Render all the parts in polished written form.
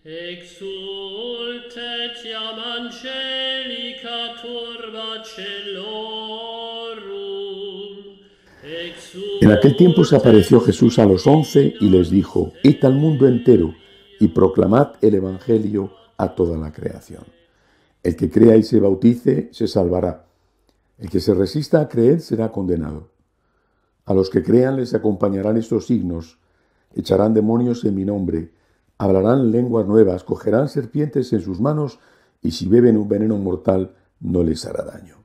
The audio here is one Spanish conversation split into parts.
Exultet iam angelica turba celorum. En aquel tiempo se apareció Jesús a los 11 y les dijo: Id al mundo entero y proclamad el Evangelio a toda la creación. El que crea y se bautice se salvará. El que se resista a creer será condenado. A los que crean les acompañarán estos signos: echarán demonios en mi nombre, hablarán lenguas nuevas, cogerán serpientes en sus manos, y si beben un veneno mortal no les hará daño.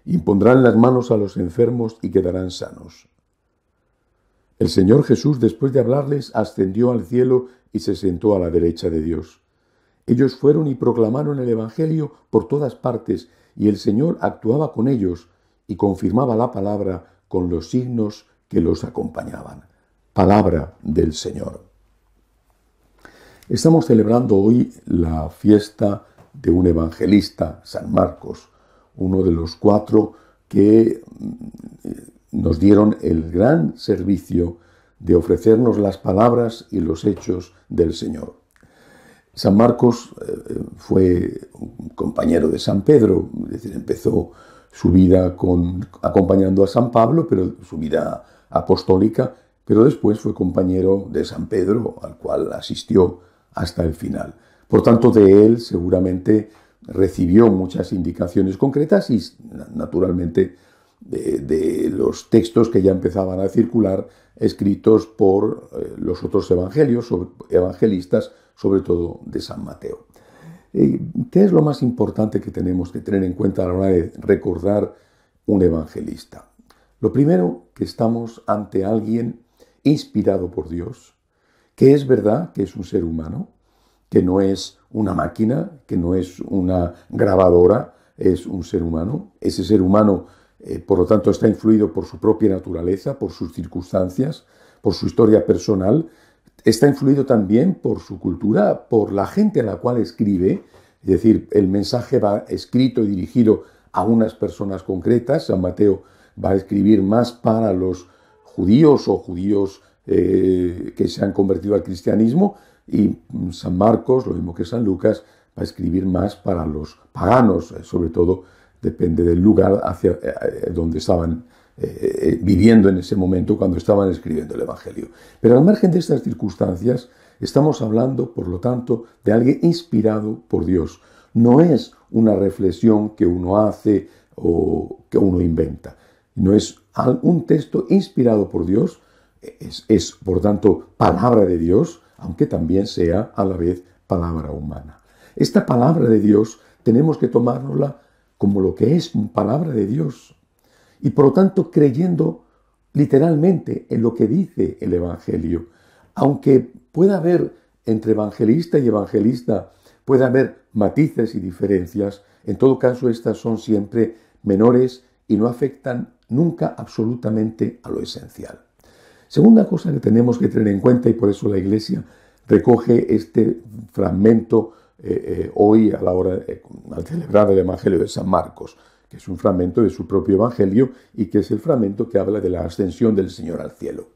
Impondrán las manos a los enfermos y quedarán sanos. El Señor Jesús, después de hablarles, ascendió al cielo y se sentó a la derecha de Dios. Ellos fueron y proclamaron el Evangelio por todas partes, y el Señor actuaba con ellos y confirmaba la palabra con los signos que los acompañaban. Palabra del Señor. Estamos celebrando hoy la fiesta de un evangelista, San Marcos, uno de los 4 que nos dieron el gran servicio de ofrecernos las palabras y los hechos del Señor. San Marcos fue un compañero de San Pedro, es decir, empezó su vida acompañando a San Pablo, pero su vida apostólica, pero después fue compañero de San Pedro, al cual asistió hasta el final. Por tanto, de él seguramente recibió muchas indicaciones concretas y, naturalmente, de los textos que ya empezaban a circular, escritos por los otros evangelistas, sobre todo de San Mateo. ¿Qué es lo más importante que tenemos que tener en cuenta a la hora de recordar un evangelista? Lo primero, que estamos ante alguien inspirado por Dios, que es verdad que es un ser humano, que no es una máquina, que no es una grabadora, es un ser humano. Ese ser humano, por lo tanto, está influido por su propia naturaleza, por sus circunstancias, por su historia personal. Está influido también por su cultura, por la gente a la cual escribe. Es decir, el mensaje va escrito y dirigido a unas personas concretas. San Mateo va a escribir más para los judíos o judíos que se han convertido al cristianismo, y San Marcos, lo mismo que San Lucas, va a escribir más para los paganos, sobre todo depende del lugar hacia donde estaban viviendo en ese momento cuando estaban escribiendo el Evangelio. Pero al margen de estas circunstancias, estamos hablando, por lo tanto, de alguien inspirado por Dios. No es una reflexión que uno hace o que uno inventa. No es un texto inspirado por Dios, es por tanto palabra de Dios, aunque también sea a la vez palabra humana. Esta palabra de Dios tenemos que tomárnosla como lo que es, palabra de Dios, y por lo tanto creyendo literalmente en lo que dice el Evangelio. Aunque pueda haber entre evangelista y evangelista, puede haber matices y diferencias, en todo caso estas son siempre menores y no afectan nunca absolutamente a lo esencial. Segunda cosa que tenemos que tener en cuenta, y por eso la Iglesia recoge este fragmento hoy a la hora, al celebrar el Evangelio de San Marcos, que es un fragmento de su propio Evangelio y que es el fragmento que habla de la ascensión del Señor al cielo.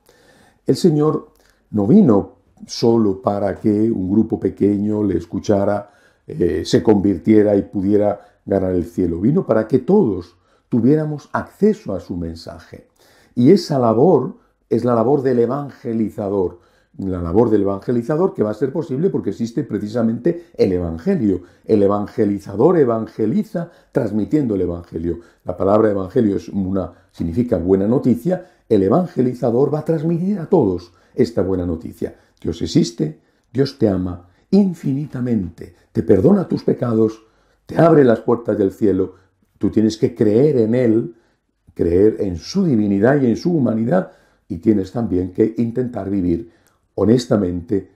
El Señor no vino solo para que un grupo pequeño le escuchara, se convirtiera y pudiera ganar el cielo. Vino para que todos tuviéramos acceso a su mensaje. Y esa labor es la labor del evangelizador. La labor del evangelizador que va a ser posible porque existe precisamente el Evangelio. El evangelizador evangeliza transmitiendo el Evangelio. La palabra evangelio significa buena noticia. El evangelizador va a transmitir a todos esta buena noticia. Dios existe, Dios te ama infinitamente, te perdona tus pecados, te abre las puertas del cielo. Tú tienes que creer en Él, creer en su divinidad y en su humanidad, y tienes también que intentar vivir honestamente,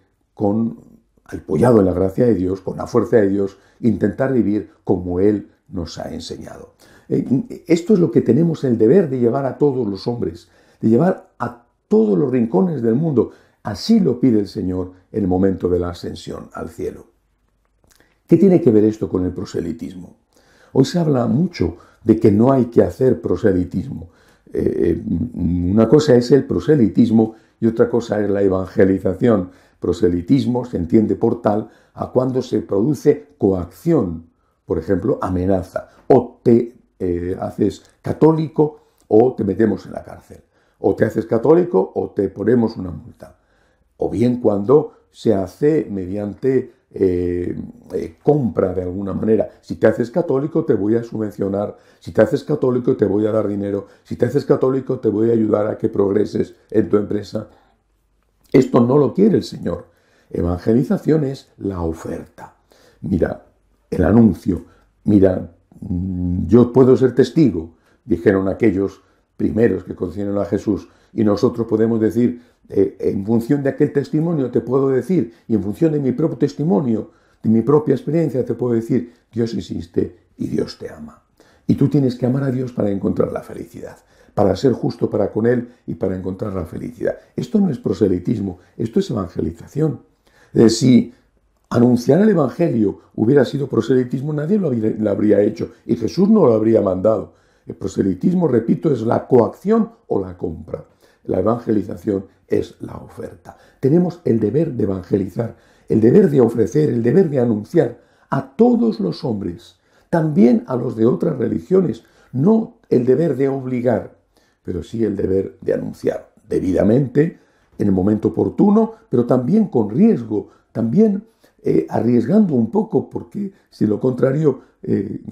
apoyado en la gracia de Dios, con la fuerza de Dios, intentar vivir como Él nos ha enseñado. Esto es lo que tenemos el deber de llevar a todos los hombres, de llevar a todos los rincones del mundo. Así lo pide el Señor en el momento de la ascensión al cielo. ¿Qué tiene que ver esto con el proselitismo? Hoy se habla mucho de que no hay que hacer proselitismo. Una cosa es el proselitismo y otra cosa es la evangelización. Proselitismo se entiende por tal a cuando se produce coacción, por ejemplo, amenaza, o te haces católico o te metemos en la cárcel, o te haces católico o te ponemos una multa, o bien cuando se hace mediante compra de alguna manera. Si te haces católico te voy a subvencionar, si te haces católico te voy a dar dinero, si te haces católico te voy a ayudar a que progreses en tu empresa. Esto no lo quiere el Señor. Evangelización es la oferta. Mira, el anuncio. Mira, yo puedo ser testigo, dijeron aquellos primeros que conocieron a Jesús, y nosotros podemos decir, en función de aquel testimonio te puedo decir, y en función de mi propio testimonio, de mi propia experiencia, te puedo decir, Dios existe y Dios te ama. Y tú tienes que amar a Dios para encontrar la felicidad, para ser justo para con Él y para encontrar la felicidad. Esto no es proselitismo, esto es evangelización. Si anunciar el Evangelio hubiera sido proselitismo, nadie lo habría hecho y Jesús no lo habría mandado. El proselitismo, repito, es la coacción o la compra. La evangelización es la oferta. Tenemos el deber de evangelizar, el deber de ofrecer, el deber de anunciar a todos los hombres, también a los de otras religiones, no el deber de obligar, pero sí el deber de anunciar debidamente, en el momento oportuno, pero también con riesgo, también arriesgando un poco, porque si lo contrario,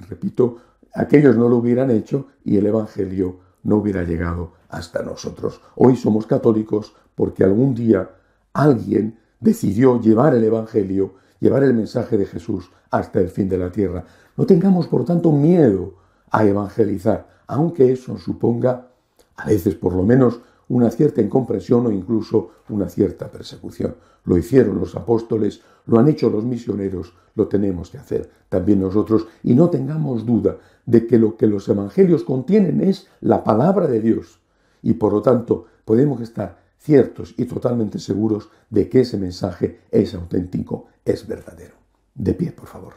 repito, aquellos no lo hubieran hecho y el Evangelio no hubiera llegado hasta nosotros. Hoy somos católicos porque algún día alguien decidió llevar el Evangelio, llevar el mensaje de Jesús hasta el fin de la tierra. No tengamos, por tanto, miedo a evangelizar, aunque eso suponga, a veces por lo menos, una cierta incomprensión o incluso una cierta persecución. Lo hicieron los apóstoles, lo han hecho los misioneros, lo tenemos que hacer también nosotros. Y no tengamos duda de que lo que los evangelios contienen es la palabra de Dios. Y por lo tanto podemos estar ciertos y totalmente seguros de que ese mensaje es auténtico, es verdadero. De pie, por favor.